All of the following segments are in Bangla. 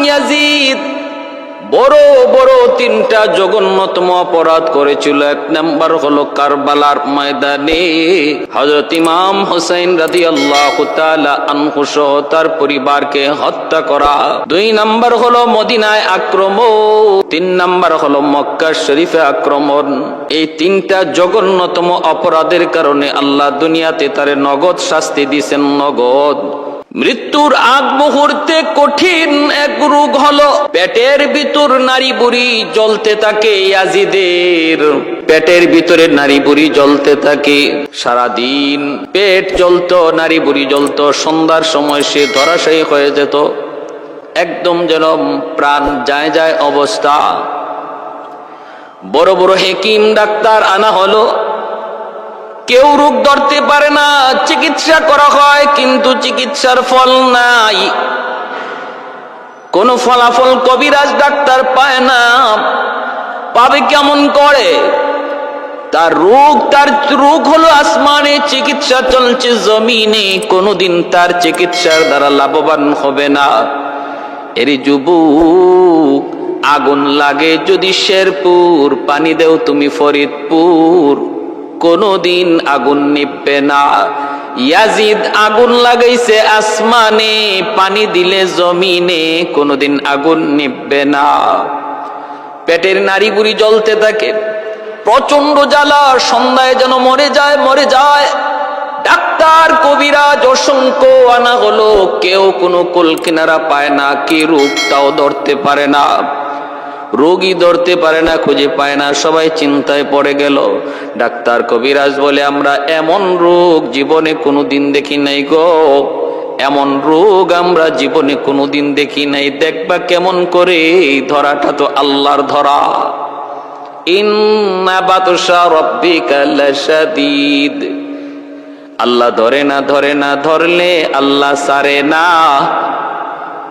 ইয়াজিদ বড় বড় তিনটা জঘন্যতম অপরাধ করেছিল। এক নাম্বার হলো কারবালার ময়দানে হযরত ইমাম হুসাইন রাদিয়াল্লাহু তাআলা আনহু সহ তার পরিবারকে হত্যা করা। দুই নাম্বার হলো মদিনায় আক্রমণ। তিন নাম্বার হলো মক্কা শরীফে আক্রমণ। এই তিনটা জঘন্যতম অপরাধের কারণে আল্লাহ দুনিয়াতে তার নগদ শাস্তি দিয়েছেন, নগদ। মৃত্যুর আগ মুহূর্তে কঠিন এক রোগ হলো পেটের ভিতর নারী বুড়ি জ্বলতে থাকে। ইয়াজিদের পেটের ভিতরে নারী বুড়ি জ্বলতে থাকে, সারাদিন পেট জ্বলতো, নারী বুড়ি জ্বলতো। সন্ধ্যার সময় সে ধরাশায়ী হয়ে যেত, একদম যেন প্রাণ যায় যায় অবস্থা। বড় বড় হেকিম ডাক্তার আনা হলো, কেউ রোগ ধরতে পারে না। চিকিৎসা করা হয় কিন্তু চিকিৎসার ফল নাই, কোন ফলাফল কবিরাজ ডাক্তার পায় না। পাবে কেমন করে? তার রোগ হলো আসমানে, চিকিৎসা চলছে জমিনে, কোনদিন তার চিকিৎসার দ্বারা লাভবান হবে না। এর যুবক, আগুন লাগে যদি শেরপুর, পানি দেও তুমি ফরিদপুর, কোনদিন আগুন নিভবে না। ইয়াজিদ আগুন লাগাইছে আসমানে, পানি দিলে জমিনে, কোনদিন আগুন নিভবে না। পেটের নাড়ি বুড়ি জ্বলতে থাকে, প্রচন্ড জ্বালা, সন্ধ্যায় যেন মরে যায়। ডাক্তার কবিরাজ অসংখ্য আনা হলো, কেউ কোনো কুল কিনারা পায় না। কি রোগ তাও ধরতে পারে না, রোগী ধরতে পারে না, খুঁজে পায় না। সবাই চিন্তায় পড়ে গেল। ডাক্তার কবিরাজ বলে, আমরা এমন রোগ জীবনে কোনোদিন দেখি নাই গো, এমন রোগ আমরা জীবনে কোনোদিন দেখি নাই। দেখবা কেমন করে? ধরাটা তো আল্লাহর ধরা। ইন্না বাতশা রাব্বিকা লাশাদীদ। আল্লাহ ধরে না, ধরলে আল্লাহ ছাড়ে না।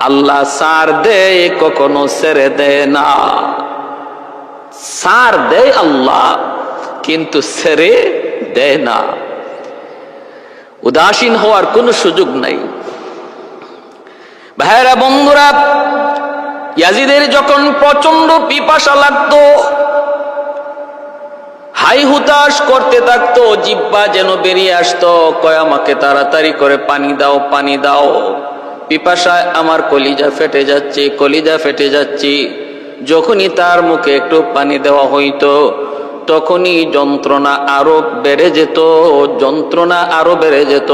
আল্লাহ সার দেয়, কখনো ছেড়ে দেয় না। সার দেয় আল্লাহ, কিন্তু ছেড়ে দেয় না। উদাসীন হওয়ার কোনো সুযোগ নাই। ভাইরা বন্ধুরা, ইয়াজিদের যখন প্রচন্ড পিপাসা লাগতো, হাই হুতাশ করতে থাকতো, জিহ্বা যেন বেরিয়ে আসতো, কয় আমাকে তাড়াতাড়ি করে পানি দাও, পানি দাও। পিপাসায় আমার কলিজা ফেটে যাচ্ছে। যখনই তার মুখে একটু পানি দেওয়া হইতো, তখনই যন্ত্রণা আরো বেড়ে যেত।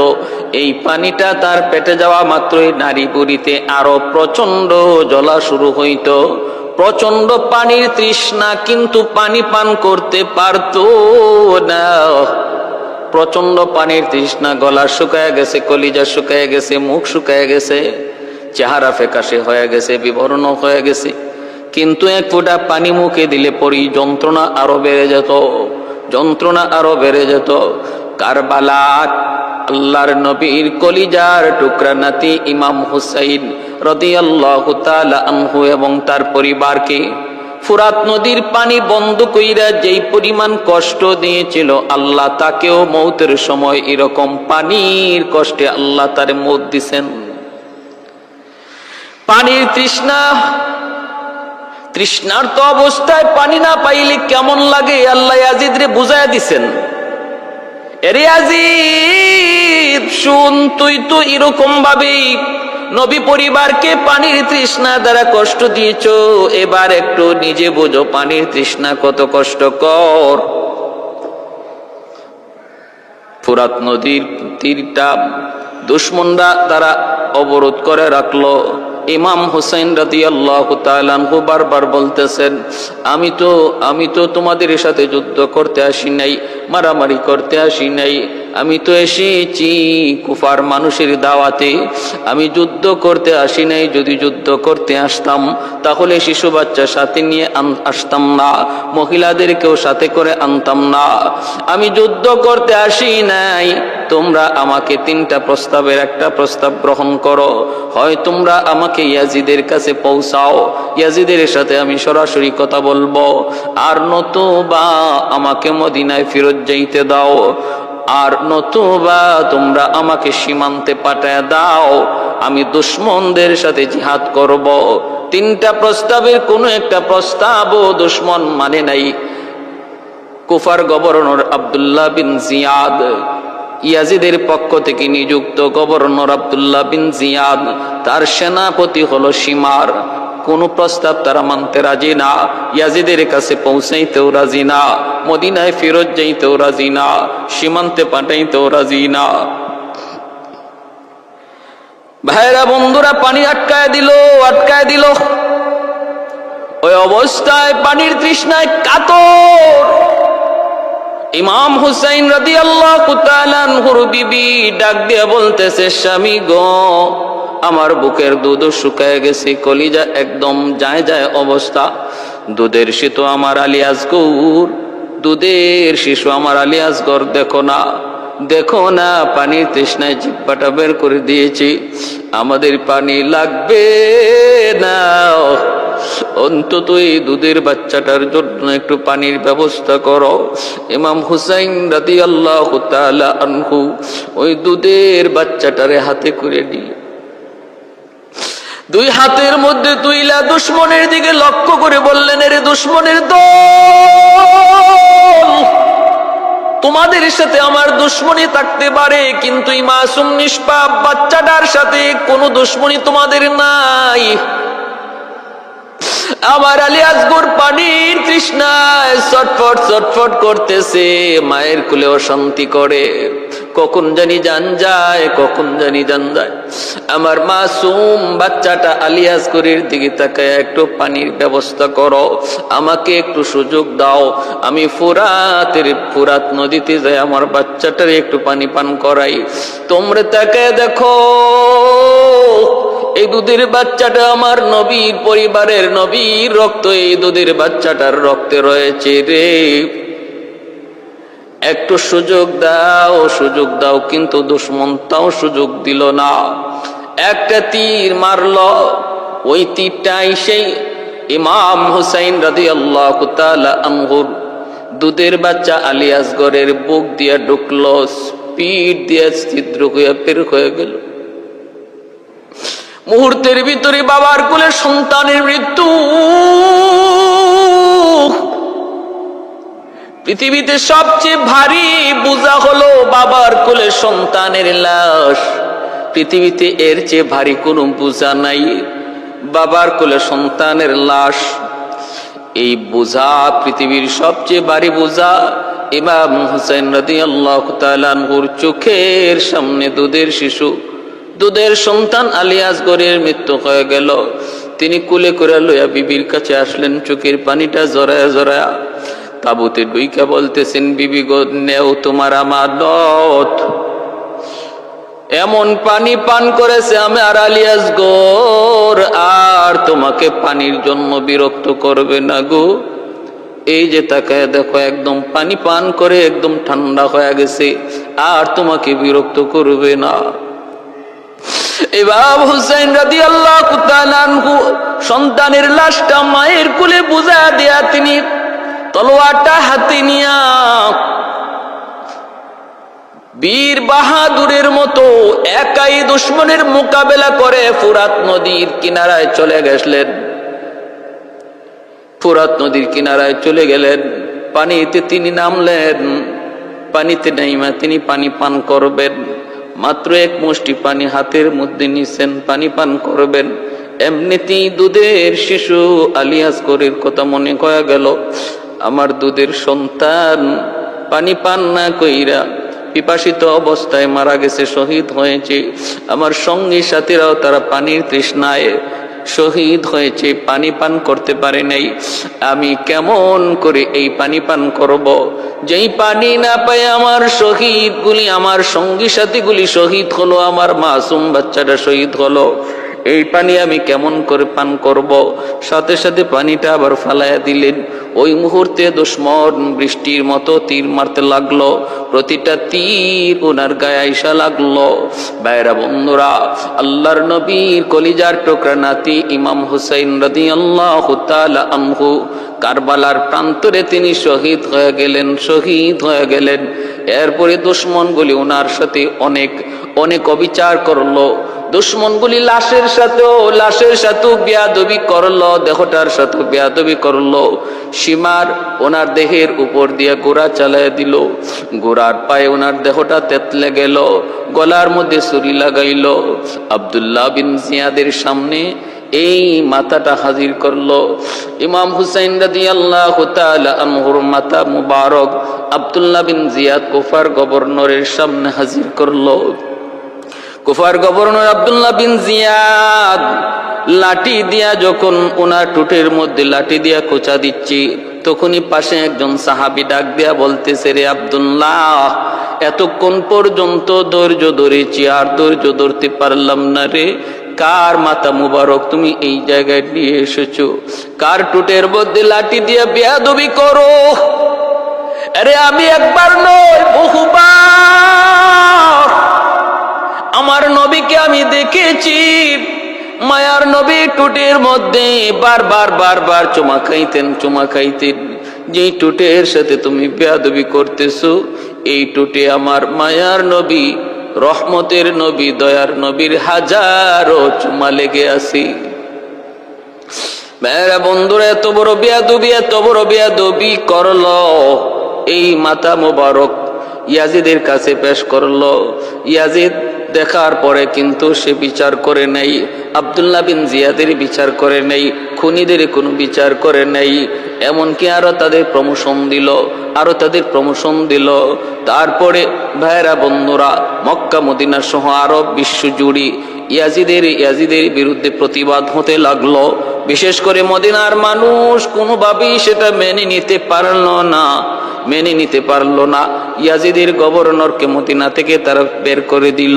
এই পানিটা তার পেটে যাওয়া মাত্রই নাড়ি বুড়িতে আরো প্রচন্ড জ্বলা শুরু হইতো। প্রচন্ড পানির তৃষ্ণা, কিন্তু পানি পান করতে পারতো না। প্রচন্ড পানির তৃষ্ণা, গলা শুকায় গেছে, কলিজা শুকায় গেছে, মুখ শুকায় গেছে, চেহারা ফ্যাকাশে হয়ে গেছে, বিবর্ণ হয়ে গেছে। কিন্তু এক ফোঁটা পানি মুখে দিলে পরই যন্ত্রণা আরো বেড়ে যেত। কারবালাত আল্লাহর নবীর কলিজার টুকরা নাতি ইমাম হুসাইন রাদিয়াল্লাহু তাআলা আনহু এবং তার পরিবারকে ফুরাত নদীর পানি বন্ধ কইরা যেই পরিমাণ কষ্ট দিয়েছিল, আল্লাহ তাকেও মৌতের সময় এরকম পানির কষ্টে আল্লাহ তারে মৌত দিছেন। পানির তৃষ্ণার্ত অবস্থায় পানি না পাইলে কেমন লাগে আল্লাহ ইয়াজিদরে বুঝাইয়া দিছেন। এরে ইয়াজিদ, শুন, তুই তো এরকম ভাবে নবী পরিবারকে পানির তৃষ্ণা দ্বারা কষ্ট দিয়েছ, এবার একটু নিজে বোঝো পানির তৃষ্ণা কত কষ্টকর। ফুরাত নদীর তীরটা দুশমনরা তারা অবরোধ করে রাখলো। ইমাম হুসাইন রাদিয়াল্লাহু তাআলা আনহু বারবার বলতেছেন, আমি তো তোমাদের সাথে যুদ্ধ করতে আসি নাই, মারামারি করতে আসি নাই। আমি তো এসেছি কুফার মানুষের দাওয়াতে, আমি যুদ্ধ করতে আসি নাই। যদি যুদ্ধ করতে আসতাম তাহলে শিশু বাচ্চা সাথে নিয়ে আসতাম না, মহিলাদেরকেও সাথে করে আনতাম না। আমি যুদ্ধ করতে আসি নাই। তোমরা আমাকে তিনটা প্রস্তাবের একটা প্রস্তাব গ্রহণ করো। হয় তোমরা আমাকে ইয়াজিদের কাছে পৌঁছাও, ইয়াজিদের সাথে আমি সরাসরি কথা বলবো, আর নতুবা আমাকে মদিনায় ফেরত যাইতে দাও, আর নতুবা তোমরা আমাকে সীমান্তে পাঠায় দাও, আমি দুশমনদের সাথে জিহাদ করব। তিনটা প্রস্তাবের কোনো একটা প্রস্তাবও দুশমন মানে নাই। কুফার গভর্নর আব্দুল্লাহ বিন জিয়াদ, ইয়াজিদের পক্ষ থেকে নিযুক্ত গভর্নর আব্দুল্লাহ বিন জিয়াদ, তার সেনাপতি হলো শিমার, কোন প্রস্তাব তারা মানতে রাজি না, ইয়াজিদের কাছে পৌঁছাইতেও রাজি না, মদিনায় ফেরত যাইতেও রাজি না, সীমান্তে পাঠাইতেও রাজি না। ভাইরা বন্ধুরা, পানি আটকায় দিল। ওই অবস্থায় পানির তৃষ্ণায় কাতর ইমাম হুসাইন রাদিয়াল্লাহু তাআলা আনহুর বিবি ডাক দিয়ে বলতেছে, স্বামী গো, আমার বুকের দুধ শুকায় গেছে, কলিজা একদম যায় অবস্থা। দুধের শিশু আমার আলী আসগর, দুধের শিশু আমার আলী আসগর, দেখো না পানির তৃষ্ণায় জিহ্বাটা বের করে দিয়েছি, আমাদের পানি লাগবে না, অন্তত এই দুধের বাচ্চাটার জন্য একটু পানির ব্যবস্থা করো। ইমাম হুসাইন রাদিয়াল্লাহু তাআলা আনহু ওই দুধের বাচ্চাটারে হাতে করে নিল, দুই হাতের মধ্যে তুইলা দুশমনের দিকে লক্ষ্য করে বললেন, এরে দুশমনের দল, তোমাদের সাথে আমার দুশমনি থাকতে পারে, কিন্তু এই মাসুম নিষ্পাপ বাচ্চাটার সাথে কোনো দুশমনি তোমাদের নাই। আমার আলী আসগর পানির তৃষ্ণায় ছটফট করতেছে, মায়ের কোলে অশান্তি করে, কখন জানি জান যায়। আমার মাসুম বাচ্চাটা আলী আসগরের দিকে তাকায়, একটু পানির ব্যবস্থা করো, আমাকে একটু সুযোগ দাও, আমি ফুরাত নদীতে যাই আমার বাচ্চাটার একটু পানি পান করাই। তোমরা তাকায় দেখো, এই দুধের বাচ্চাটা আমার নবীর পরিবারের, নবীর রক্ত এই দুধের বাচ্চাটার রক্তে রয়েছে রে, একটু সুযোগ দাও। কিন্তু দুশমন তাও সুযোগ দিল না, একটা তীর মারল, ওই তীরটাই সেই ইমাম হুসাইন রাদিয়াল্লাহু তাআলা আনহুর দুধের বাচ্চা আলী আসগরের বুক দিয়া ঢুকলো, পিঠ দিয়া ছিদ্র হয়ে বের হয়ে গেল। মুহূর্তের ভিতরে বাবার কোলে সন্তানের মৃত্যু। পৃথিবীতে সবচেয়ে ভারী বোঝা হলো বাবার কোলে সন্তানের লাশ, পৃথিবীতে এর চেয়ে ভারী কোনো বোঝা নাই, বাবার কোলে সন্তানের লাশ। এই বোঝা পৃথিবীর সবচেয়ে ভারী বোঝা। ইমাম হুসাইন রাদিয়াল্লাহু তাআলা আনহুর চোখের সামনে দুধের সন্তান আলী আসগরের মৃত্যু হয়ে গেল। তিনি কুলে করে লইয়া বিবির কাছে আসলেন, চোখের পানিটা জড়ায়া তাবুতে ডুইকা বলতেছেন, বিবি গো, নেও তোমার আমানত। এমন পানি পান করেছে আমার আলী আসগর, আর তোমাকে পানির জন্য বিরক্ত করবে না গো। এই যে তাকায় দেখো, একদম পানি পান করে একদম ঠান্ডা হয়ে গেছে, আর তোমাকে বিরক্ত করবে না। ইমাম হুসাইন রাদিয়াল্লাহু তাআলা আনহু সন্তানের লাশটা মায়ের কোলে বুঝা দিয়া তিনি তলোয়ারটা হাতে নিয়া বীর বাহাদুরের মতো একাই দুশমনের মোকাবেলা করে ফুরাত নদীর কিনারায় চলে গেলেন। পানিতে তিনি নামলেন, পানিতে নাইমা তিনি পানি পান করবেন। মাত্র এক মুষ্টি পানি হাতের মধ্যে নিছেন, পানি পান করবেন। এমনিতেই দুধের শিশু আলী আসগরের কথা মনে করা গেল, আমার দুধের সন্তান পানি পান না কইরা পিপাসিত অবস্থায় মারা গেছে, শহীদ হয়েছে। আমার সঙ্গী সাথীরাও তারা পানির তৃষ্ণায় শহীদ হয়েছে, পানি পান করতে পারে নাই। আমি কেমন করে এই পানি পান করব? যেই পানি না পায় আমার শহীদগুলি, আমার সঙ্গী সাথীগুলি শহীদ হলো, আমার মাসুম বাচ্চাটা শহীদ হলো, এই পানি আমি কেমন করে পান করব? সাথে সাথে পানিটা আবার ফালাইয়া দিলেন। ওই মুহূর্তে দুশমন বৃষ্টির মতো তীর মারতে লাগলো, প্রতিটা তীর ওনার গায়ে আইসা লাগলো। ভাইরা বন্ধুরা, আল্লাহর নবীর কলিজার টুকরা নাতি ইমাম হুসাইন রাদিয়াল্লাহু তাআলা আনহু কারবালার প্রান্তরে তিনি শহীদ হয়ে গেলেন। এরপরে দুশমনগুলি ওনার সাথে অনেক অবিচার করলো, দুশ্মনগুলি লাশের সাথেও বেয়াদবি করলো, দেহটার সাথেও বেয়াদবি করলো। সীমার ওনার দেহের উপর দিয়ে গোড়া চালায় দিল, গোড়ার পায়ে ওনার দেহটা তেতলে গেল, গলার মধ্যে ছুরি লাগাইল। আব্দুল্লাহ বিন জিয়াদের সামনে এই মাথাটা হাজির করলো। ইমাম হুসাইন রাদিয়াল্লাহু তাআলা আনহুর মাথা মুবারক আব্দুল্লাহ বিন জিয়াদ কুফার গভর্নরের সামনে হাজির করলো। কুফার গভর্নর আব্দুল্লাহ বিন জিয়াদ লাঠি দিয়া যখন ওনার টুটের মধ্যে লাঠি দিয়া কোচা দিচ্ছি, তখনই পাশে একজন সাহাবী ডাক দিয়া বলতেছে, রে আব্দুল্লাহ, এতক্ষণ পর্যন্ত ধৈর্য ধরেছি, আর ধৈর্য ধরতে পারলাম না রে। কার মাথা মুবারক তুমি এই জায়গায় নিয়ে এসেছো? কার টুটের মধ্যে লাঠি দিয়ে বেয়াদবি করো? আরে আমি একবার নয়, বহুবার আমার নবীকে আমি দেখেছি। মায়ার নবী টুটের মধ্যে বারবার চুমা খাইতেন। যে টুটের সাথে তুমি বেয়াদবি করতেছো, এই টুটে আমার মায়ার নবী, রহমতের নবী, দয়ার নবীর হাজারো চুমা লেগে আসি। মেয়েরা বন্ধুরা, এত বড় বেয়াদবি করলো। এই মাথা মোবারক ইয়াজিদের কাছে পেশ করলো। ইয়াজিদ দেখার পরে কিন্তু সে বিচার করে নাই, আব্দুল্লাহ বিন জিয়াদের বিচার করে নাই, খুনিদের কোনো বিচার করে নাই। এমনকি আরো তাদের প্রমোশন দিল। তারপরে ভাইরা বন্ধুরা, মক্কা মদিনা সহ আরব বিশ্বজুড়ে ইয়াজিদের বিরুদ্ধে প্রতিবাদ হতে লাগলো। বিশেষ করে মদিনার মানুষ কোনোভাবেই সেটা মেনে নিতে পারলো না। ইয়াজিদের গভর্নরকে মদিনা থেকে তারা বের করে দিল।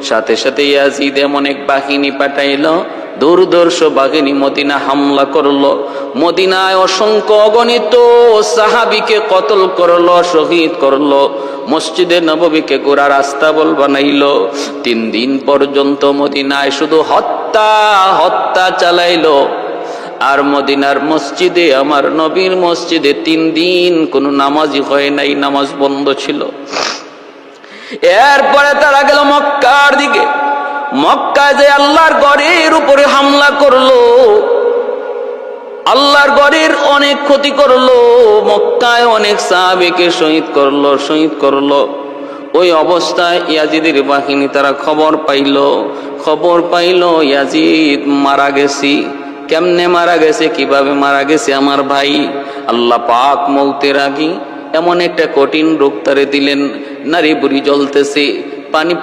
সাথে সাথে ইয়াজিদ এমন এক বাহিনী পাঠাইলো, দুর্ধর্ষ বাহিনী মদিনা হামলা করলো। মদিনায় অসংখ্য অগণিত সাহাবীকে কতল করলো, শহীদ করলো। মসজিদে নববীকে গোড়া রাস্তাবল বানাইলো। 3 দিন পর্যন্ত মদিনায় শুধু হত্যা চালাইলো। আর মদিনার মসজিদে, আমার নবীর মসজিদে 3 দিন কোনো নামাজই হয় নাই, নামাজ বন্ধ ছিল। এরপরে তারা গেল মক্কার দিকে। মক্কায় যে আল্লাহর ঘরের উপরে হামলা করলো, আল্লাহর ঘরের অনেক ক্ষতি করলো, মক্কায় অনেক সাহাবীকে শহীদ করলো। ওই অবস্থায় ইয়াজিদের বাহিনী তারা খবর পাইল ইয়াজিদ মারা গেছি। কেমনে মারা গেছে, কিভাবে মারা গেছে আমার ভাই? আল্লাহ পাক মৌতের আগে এমন একটা কঠিন রোগ তারে দিলেন, নারী বুড়ি জ্বলতেছে, পানি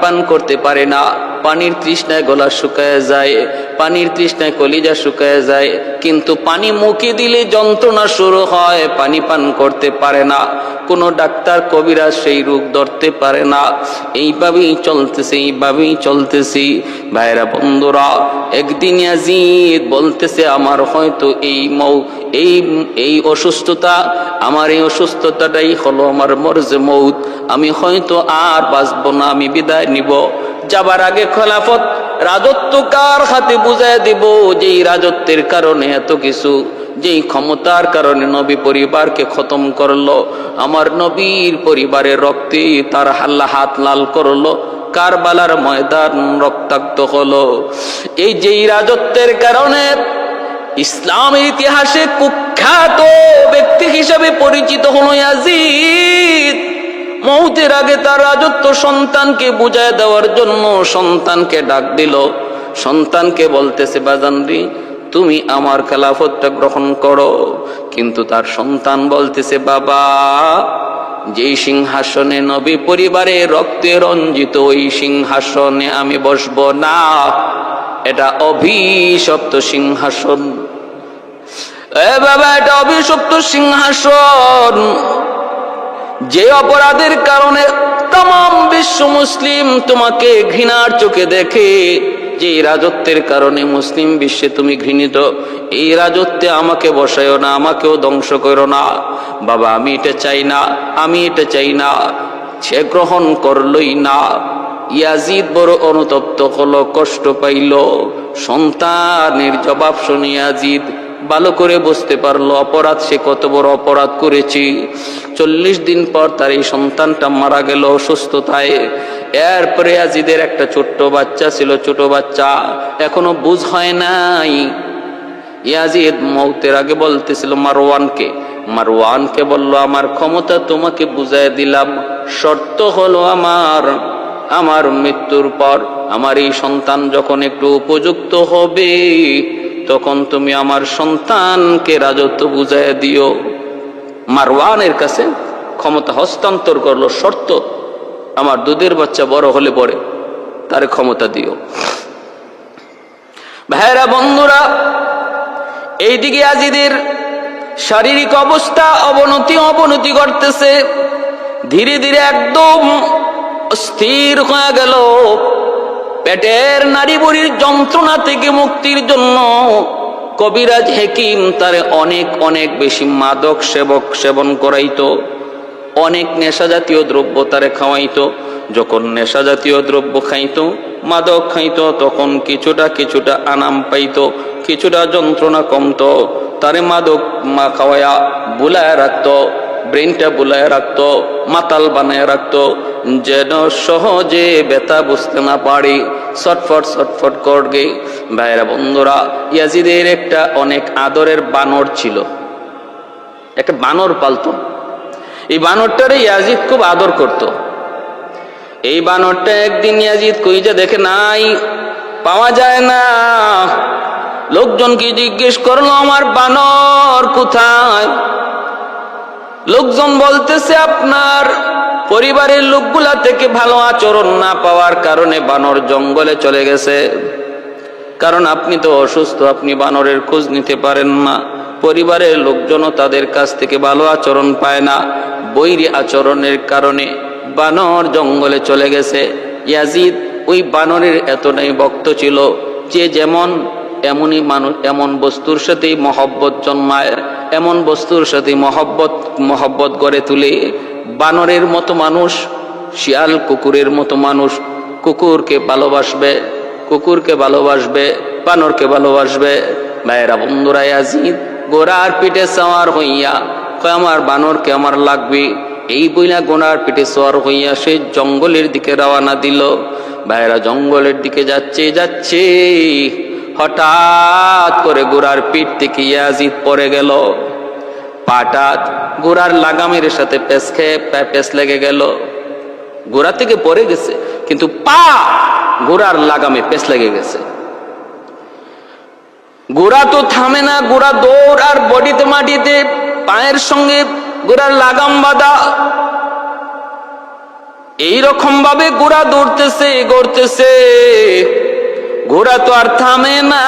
পান করতে পারে না, পানির তৃষ্ণায় গলা শুকায় যায়, পানির তৃষ্ণায় কলিজা শুকায় যায়, কিন্তু পানি মুখে দিলে যন্ত্রণা শুরু হয়, পানি পান করতে পারে না। কোনো ডাক্তার কবিরাজ সেই রোগ ধরতে পারে না। এইভাবেই চলতেছে। ভাইরা বন্ধুরা, একদিন ইয়াজিদ বলতেছে, আমার হয়তো এই অসুস্থতা, আমার এই অসুস্থতাটাই হলো আমার মরজে মৌত। আমি হয়তো আর বাঁচবো না, আমি বিদায় নিব। যাবার আগে খেলাফত রাজত্ব কার হাতে বুঝায় দিব, যেই রাজত্বের কারণে এত কিছু, যেই ক্ষমতার কারণে নবী পরিবারকে খতম করলো, আমার নবীর পরিবারের রক্তে তার হাত লাল করলো, কারবালার ময়দান রক্তাক্ত হলো। এই যেই রাজত্বের কারণে ইসলামের ইতিহাসে কুখ্যাত ব্যক্তি হিসেবে পরিচিত হলো ইয়াজিদ। মৌতের আগে তার রাজত্ব সন্তানকে বুঝায় দেওয়ার জন্য সন্তানকে ডাক দিল। সন্তানকে বলতেছে, বাজানরি, তুমি আমার খেলাফতটা গ্রহণ করো। কিন্তু তার সন্তান বলতেছে, বাবা, যেই সিংহাসনে নবী পরিবারের রক্তে রঞ্জিত, ওই সিংহাসনে আমি বসবো না। এটা অভিশপ্ত সিংহাসন। বাবা, এটা অভিশপ্ত সিংহাসন। যে অপরাধের কারণে तमाम বিশ্ব মুসলিম তোমাকে ঘৃণার চোখে দেখে, যে রাজত্বের কারণে মুসলিম বিশ্বে তুমি ঘৃণিত, এই রাজত্বে আমাকে বসায়ও না, আমাকেও ধ্বংস করো না। বাবা, আমি এটা চাই না। সে গ্রহণ করলই না। ইয়াজিদ বড় অনুতপ্ত হলো, কষ্ট পাইল। সন্তানের জবাব শুনে ইয়াজিদ ভালো করে বুঝতে পারলো অপরাধ, সে কত বড় অপরাধ করেছি। 40 দিন পর তার এই সন্তানটা মারা গেল অসুস্থতায়। এরপরে ইয়াজিদের একটা ছোট্ট বাচ্চা ছিল, ছোট বাচ্চা, এখনো বুঝ হয় নাই। ইয়াজিদ মৌতের আগে বলতেছিল মারওয়ানকে বলল, আমার ক্ষমতা তোমাকে বুঝাই দিলাম, শর্ত হলো আমার মৃত্যুর পর আমার এই সন্তান যখন একটু উপযুক্ত হবে তখন তুমি আমার সন্তানকে রাজত্ব বুঝাই দিও। মারওয়ানের কাছে ক্ষমতা হস্তান্তর করলো, শর্ত আমার দুধের বাচ্চা বড় হলে পরে তার ক্ষমতা দিও। ভাইরা বন্ধুরা, এইদিকে ইয়াজিদের শারীরিক অবস্থা অবনতি করতেছে, ধীরে ধীরে একদম স্থির হয়ে গেল। পেটের নারী বুড়ির যন্ত্রণা থেকে মুক্তির জন্য কবিরাজ হেকিম তারে অনেক বেশি মাদক সেবন করাইতো, অনেক নেশা জাতীয় দ্রব্য তারে খাওয়াইতো। যখন নেশা জাতীয় দ্রব্য খাইতো, মাদক খাইতো, তখন কিছুটা আরাম পাইতো, কিছুটা যন্ত্রণা কমতো। তারে মাদক খাওয়ায়া বুলায় রাখতো, ব্রেনটা বুলায় রাখতো, মাতাল বানায় রাখতো, যেন সহজে ব্যথা বুঝতে না পারি, ছটফট করবে। ভাইরা বন্ধুরা, ইয়াজিদের একটা অনেক আদরের বানর ছিল, একটা বানর পালতো। এই বানরটারে ইয়াজিদ খুব আদর করত। এই বানরটা একদিন ইয়াজিদ কইজা দেখে নাই, পাওয়া যায় না। লোকজনকে জিজ্ঞেস করলো, আমার বানর কোথায়? লোকজন বলতেছে, আপনার পরিবারের লোকগুলা থেকে ভালো আচরণ না পাওয়ার কারণে বানর জঙ্গলে চলে গেছে। কারণ আপনি তো অসুস্থ, আপনি বানরের খোঁজ নিতে পারেন না। পরিবারের লোকজনও তাদের কাছ থেকে ভালো আচরণ পায় না, বৈরী আচরণের কারণে বানর জঙ্গলে চলে গেছে। ইয়াজিদ ওই বানরের এতটাই ভক্ত ছিল যে যেমন এমনই মানুষ, এমন বস্তুর সাথেই মহব্বত জন্মায়, এমন বস্তুর সাথে মহব্বত গড়ে তুলে। বানরের মতো মানুষ, শিয়াল কুকুরের মতো মানুষ কুকুরকে ভালোবাসবে, বানরকে ভালোবাসবে। ভাইয়েরা বন্ধুরা, ইয়াজিদ গোড়ার পিঠে সওয়ার হইয়া কয়, আমার বানরকে আমার লাগবে। এই বইলা গোড়ার পিঠে সওয়ার হইয়া সে জঙ্গলের দিকে রওনা দিল। ভাইয়েরা, জঙ্গলের দিকে যাচ্ছে হঠাৎ করে গোড়ার পিঠ থেকে ইয়াজিদ পড়ে গেল। পাটা গোড়ার লাগামের সাথে পেঁচ লেগে গেল। গোড়া থেকে পড়ে গেছে, কিন্তু পা গোড়ার লাগামে পেঁচ লেগে গেছে। গোড়া তো থামে না, গোড়া দৌড়, আর বডিতে মাটিতে পায়ের সঙ্গে গোড়ার লাগাম বাঁধা। এইরকম ভাবে গোড়া গড়তেছে, ঘোড়া তো আর থামে না।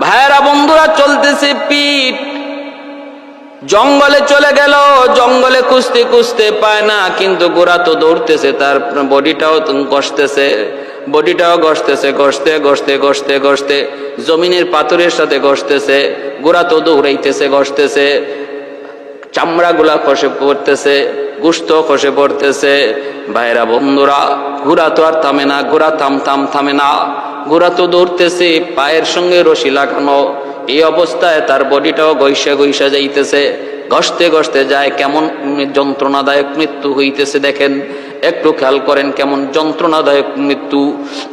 ভাইয়েরা বন্ধুরা, চলতেছে পিঠ, জঙ্গলে চলে গেল। জঙ্গলে খুঁজতে পায় না, কিন্তু গোড়া তো দৌড়তেছে, তার বডিটাও ঘষতে জমিনের পাথরের সাথে ঘষতেছে। গোড়া তো দৌড়াইতেছে, চামড়াগুলা খসে পড়তেছে, গোশত খসে পড়তেছে। ভাইরা বন্ধুরা, ঘোড়া তো আর থামে না, ঘোড়া থামে না, ঘোড়া তো দৌড়তেছে, পায়ের সঙ্গে রশি লাগানো। এই অবস্থায় তার বডিটাও গইসা যাইতেছে, ঘষতে যায়। কেমন যন্ত্রণাদায়ক মৃত্যু হইতেছে দেখেন, একটু খেয়াল করেন কেমন যন্ত্রণাদায়ক মৃত্যু।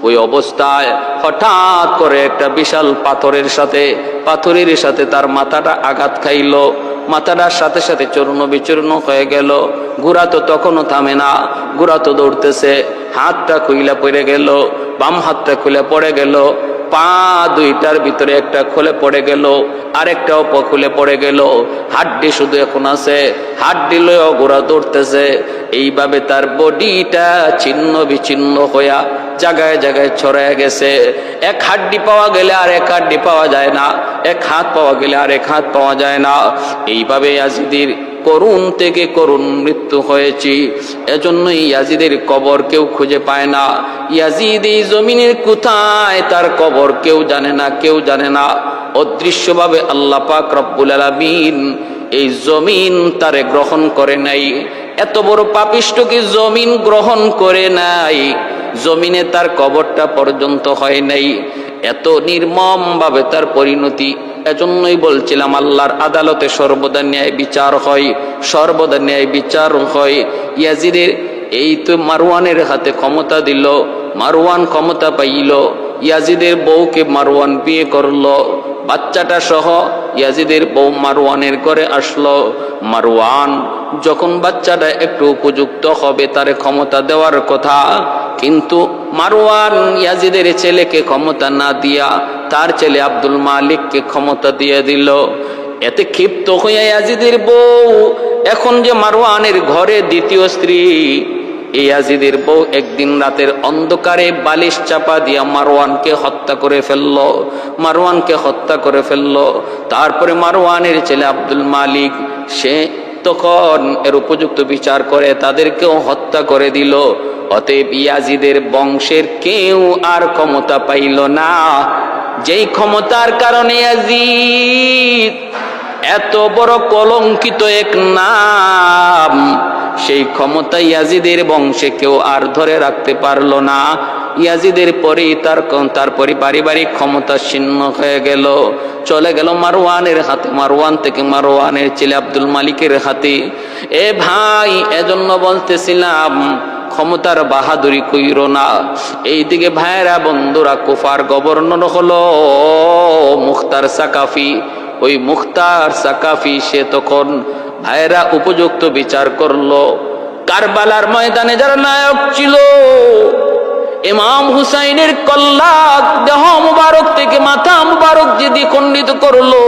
ওই অবস্থায় হঠাৎ করে একটা বিশাল পাথরের সাথে তার মাথাটা আঘাত খাইল। মাথাটার সাথে সাথে চূর্ণ বিচূর্ণ হয়ে গেল। ঘোড়া তো তখনও থামে না, ঘোড়া তো দৌড়তেছে। হাতটা খুইলা পড়ে গেল, বাম হাতটা খুলে পড়ে গেল, পা দুইটার ভিতরে একটা খুলে পড়ে গেল, আরেকটাও খুলে পড়ে গেল। হাড্ডি শুধু এখন আছে, হাড্ডি লয়েও ঘোড়া দৌড়তেছে। এইভাবে তার বডিটা ছিন্ন বিচ্ছিন্ন হইয়া জায়গায় ছড়ায় গেছে। এক হাড্ডি পাওয়া গেলে আর এক হাড্ডি পাওয়া যায় না, এক হাত পাওয়া গেলে আর এক হাত পাওয়া যায় না। এইভাবে ইয়াজিদের করুণ থেকে করুণ মৃত্যু হয়েছে। এজন্যই ইয়াজিদের কবর কেউ খুঁজে পায় না। ইয়াজিদ এই জমিনের কোথায়, তার কবর কেউ জানে না। অদৃশ্যভাবে আল্লাহ পাক রব্বুল আলামিন এই জমিন তারে গ্রহণ করে নাই। এত বড় পাপিষ্ঠকে জমিন গ্রহণ করে নাই, জমিনে তার কবরটা পর্যন্ত হয় নাই। এত নির্মম ভাবে তার পরিণতি। এজন্যই বলছিলাম আল্লাহর আদালতে সর্বদা ন্যায় বিচার হয়, সর্বদা ন্যায় বিচার হয়। ইয়াজিদের এই তো মারওয়ানের হাতে ক্ষমতা দিল, মারওয়ান ক্ষমতা পাইল, ইয়াজিদের বউকে মারওয়ান বিয়ে করলো, বাচ্চাটা সহ ইয়াজিদের বউ মারওয়ানের ঘরে আসলো। মারওয়ান যখন বাচ্চাটা একটু উপযুক্ত হবে তারে ক্ষমতা দেওয়ার কথা, কিন্তু মারওয়ান ইয়াজিদের ছেলেকে ক্ষমতা না দিয়া তার ছেলে আব্দুল মালিককে ক্ষমতা দিয়ে দিল। এতে ক্ষিপ্ত হইয়া ইয়াজিদের বউ, এখন যে মারওয়ানের ঘরে দ্বিতীয় স্ত্রী, এই ইয়াজিদের বউ একদিন রাতের অন্ধকারে বালিশ চাপা দিয়া মারওয়ানকে হত্যা করে ফেলল, মারওয়ানকে হত্যা করে ফেলল। তারপরে মারওয়ানের ছেলে আব্দুল মালিক সে তখন এর উপযুক্ত বিচার করে তাদেরকেও হত্যা করে দিল। অতএব ইয়াজিদের বংশের কেউ আর ক্ষমতা পাইল না। যেই ক্ষমতার কারণে ইয়াজিদ এত বড় কলঙ্কিত এক নাম, সেই ক্ষমতা ইয়াজিদের বংশে কেউ আর ধরে রাখতে পারলো না। ইয়াজিদের পরেই তার পারিবারিক ক্ষমতা ছিন্ন হয়ে গেল, চলে গেল মারওয়ানের হাতে, মারওয়ান থেকে মারওয়ানের ছেলে আব্দুল মালিকের হাতে। এ ভাই, এজন্য বলতেছিলাম ক্ষমতার বাহাদুরি কইরো না। এইদিকে ভাইরা বন্ধুরা, কুফার গভর্নর হলো মুখতার সাকাফি। ওই মুখতার সাকাফি সে তখন ভাইরা উপযুক্ত বিচার করলো। কারবালার ময়দানে যারা নায়ক ছিল, ইমাম হুসাইনের কল্লা দেহ মুবারক থেকে মাথা মুবারক যে দ্বিখণ্ডিত করলো,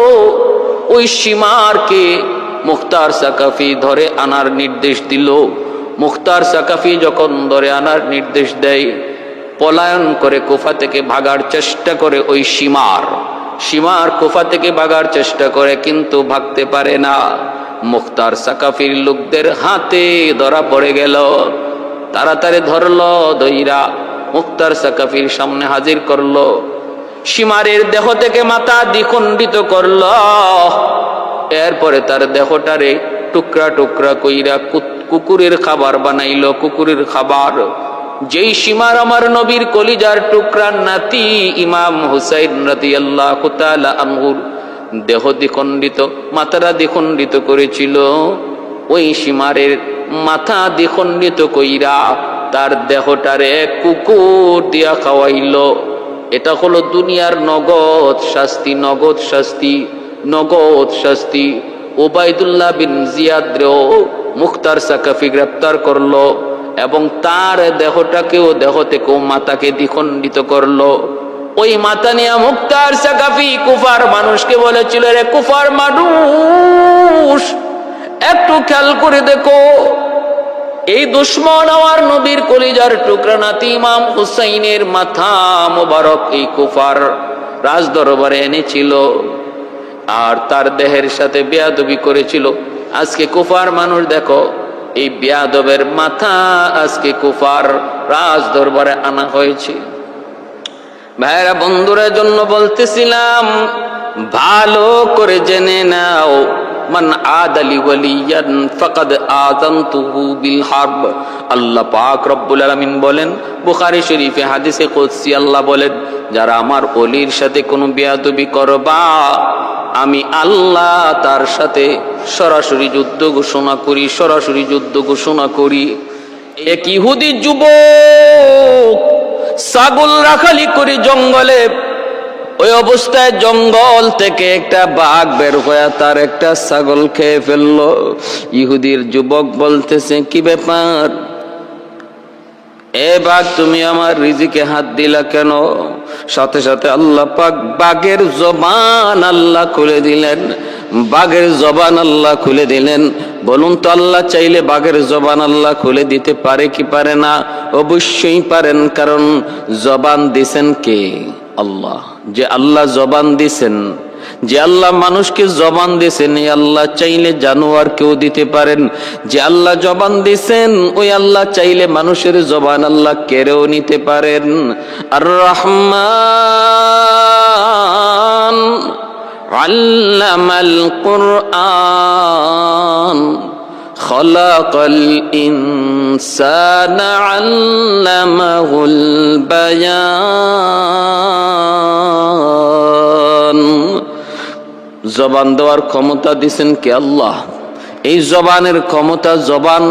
ওই সীমারকে মুখতার সাকাফি ধরে আনার নির্দেশ দিল। মুখতার সাকাফি যখন ধরে আনার নির্দেশ দেয়, পলায়ন করে কুফা থেকে ভাগার চেষ্টা করে ওই সীমার কুফা থেকে ভাগার চেষ্টা করে, কিন্তু ভাগতে পারে না। মুখতার সাকাফির লোকদের হাতে ধরা পড়ে গেল। তাড়াতাড়ি ধরলো, দইরা মুখতার সাকাফির সামনে হাজির করলো। সীমারের দেহ থেকে মাথা দ্বিখণ্ডিত করলো। এরপরে তার দেহটারে টুকরা টুকরা কইরা কুকুরের খাবার বানাইলো, কুকুরের খাবার। যেই সীমার আমার নবীর কলিজার টুকরার নাতি ইমাম হুসাইন রাদিয়াল্লাহু তাআলা আনহুর দেহ দ্বিখণ্ডিত, মাথাটা দ্বিখণ্ডিত করেছিল, ওই সীমারের মাথা দ্বিখণ্ডিত কইরা তার দেহটারে কুকুর দিয়া খাওয়াইল। এটা হলো দুনিয়ার নগদ শাস্তি, নগদ শাস্তি, নগদ শাস্তি। ওবায়দুল্লাহ বিন জিয়াদরেও মুখতার সাকাফি গ্রেপ্তার করলো এবং তার দেহটাকেও, দেহ থেকেও মাথাকে দ্বিখণ্ডিত করলো। ওই মাথা নিয়ে মুখতার সাকাফি কুফার মানুষকে বলেছিল, রে কুফার মানুষ, একটু খেয়াল করে দেখো, এই দুশ্মন আমার নবীর কলিজার টুকরা নাতি ইমাম হুসাইনের মাথা মোবারক এই কুফার রাজ দরবারে এনেছিল আর তার দেহের সাথে বেয়াদবি করেছিল। আজকে কুফার মানুষ দেখো, এই বেয়াদবের মাথা আজকে কুফার রাজ দরবারে আনা হয়েছে। ভাইরা বন্ধুরা, জন্য বলতেছিলাম ভালো করে জেনে নাও, মান আদালি ওয়ালিয়ান ফাকাদ আযানতুহু বিল হারব। আল্লাহ পাক রব্বুল আলামিন বলেন, বুখারী শরীফে হাদিসে কুদসি আল্লাহ বলেন, যারা আমার ওলির সাথে কোনো বেয়াদবি করবা, আমি আল্লাহ তার সাথে সরাসরি যুদ্ধ ঘোষণা করি, সরাসরি যুদ্ধ ঘোষণা করি। এক ইহুদি যুবক ছাগল রাখালি করে জঙ্গলে, ওই অবস্থায় জঙ্গল থেকে একটা বাঘ বের হয়ে তার একটা ছাগল খেয়ে ফেললো। ইহুদির যুবক বলতেছে, কি ব্যাপার, এ বাঘ তুমি আমার রিজিকে হাত দিলা কেন? সাথে সাথে আল্লাহ পাক বাঘের জবান আল্লাহ খুলে দিলেন, বাঘের জবান আল্লাহ খুলে দিলেন। বলুন তো, আল্লাহ চাইলে বাঘের জবান আল্লাহ খুলে দিতে পারে কি পারে না? অবশ্যই পারেন, কারণ জবান দিছেন কে? আল্লাহ। যে আল্লাহ জবান দিছেন, যে আল্লাহ মানুষকে জবান দিছেন, এই আল্লাহ চাইলে জানোয়ারকেও দিতে পারেন। যে আল্লাহ জবান দিছেন, ওই আল্লাহ চাইলে মানুষের জবান আল্লাহ কেড়েও নিতে পারেন। আর রহমান আল্লামাল কুরআন খালাকাল ইনসানা আল্লামাহুল বায়ান। জবান দেওয়ার ক্ষমতা দিছেন কে? আল্লাহ। এই জবানের ক্ষমতা, জবান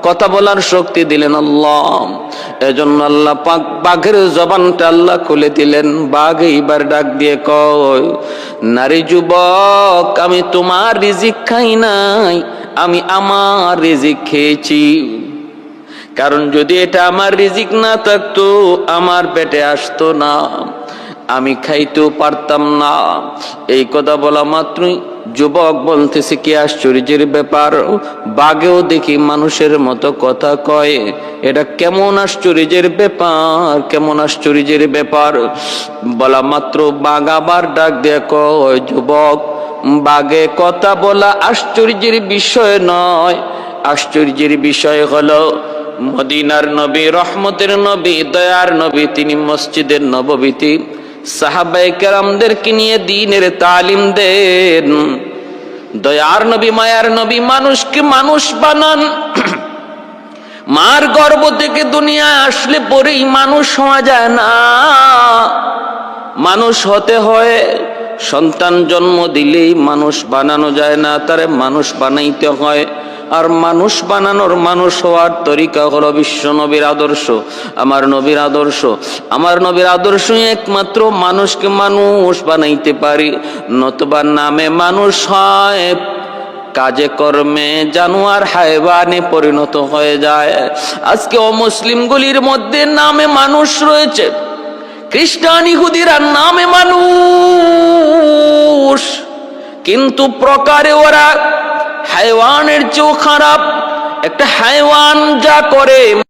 কথা বলার শক্তি দিলেন আল্লাহ। এজন্য আল্লাহ পাক বাঘের জবানটা আল্লাহ খুলে দিলেন। বাঘ এইবার ডাক দিয়ে কয়, নারী যুবক, আমি তোমার রিজিক খাই নাই, আমি আমার রিজিক খেয়েছি। কারণ যদি এটা আমার রিজিক না থাকতো, আমার পেটে আসতো না, আমি খাইতেও পারতাম না। এই কথা বলা মাত্রই যুবক বলতেছে, কি আশ্চর্যের ব্যাপার, বাঘেও দেখি মানুষের মতো কথা কয়, এটা কেমন আশ্চর্যের ব্যাপার, কেমন আশ্চর্যের ব্যাপার। বলা মাত্র বাঘ আবার ডাক দিয়ে কয়, যুবক, বাঘে কথা বলা আশ্চর্যের বিষয় নয়। আশ্চর্যের বিষয় হলো মদিনার নবী, রহমতের নবী, দয়ার নবী, তিনি মসজিদের নববীতে সাহাবায়ে কেরামদেরকে নিয়ে দ্বীনের তালিম দেন। দয়ার নবী, মায়ার নবী, মানুষকে মানুষ বানান। মার গর্ভ থেকে দুনিয়ায় আসলে পরেই মানুষ হওয়া যায় না, মানুষ হতে হয়। সন্তান জন্ম দিলেই মানুষ বানানো যায় না, তারে মানুষ বানাইতে হয়। আর মানুষ বানানোর, মানুষ হওয়ার তরিকা হলো বিশ্ব নবীর আদর্শ, আমার নবীর আদর্শ। আমার নবীর আদর্শ একমাত্র মানুষকে মানুষ বানাইতে পারি, নতুবা নামে মানুষ হয়, কাজে কর্মে জানোয়ার হায়ওয়ানে পরিণত হয়ে যায়। আজকে অমুসলিমগুলির মধ্যে নামে মানুষ রয়েছে, খ্রিস্টান ইহুদিরা নামে মানুষ, কিন্তু প্রকারে ওরা হায়ওয়ানের চেয়েও খারাপ। একটা হায়ওয়ান যা করে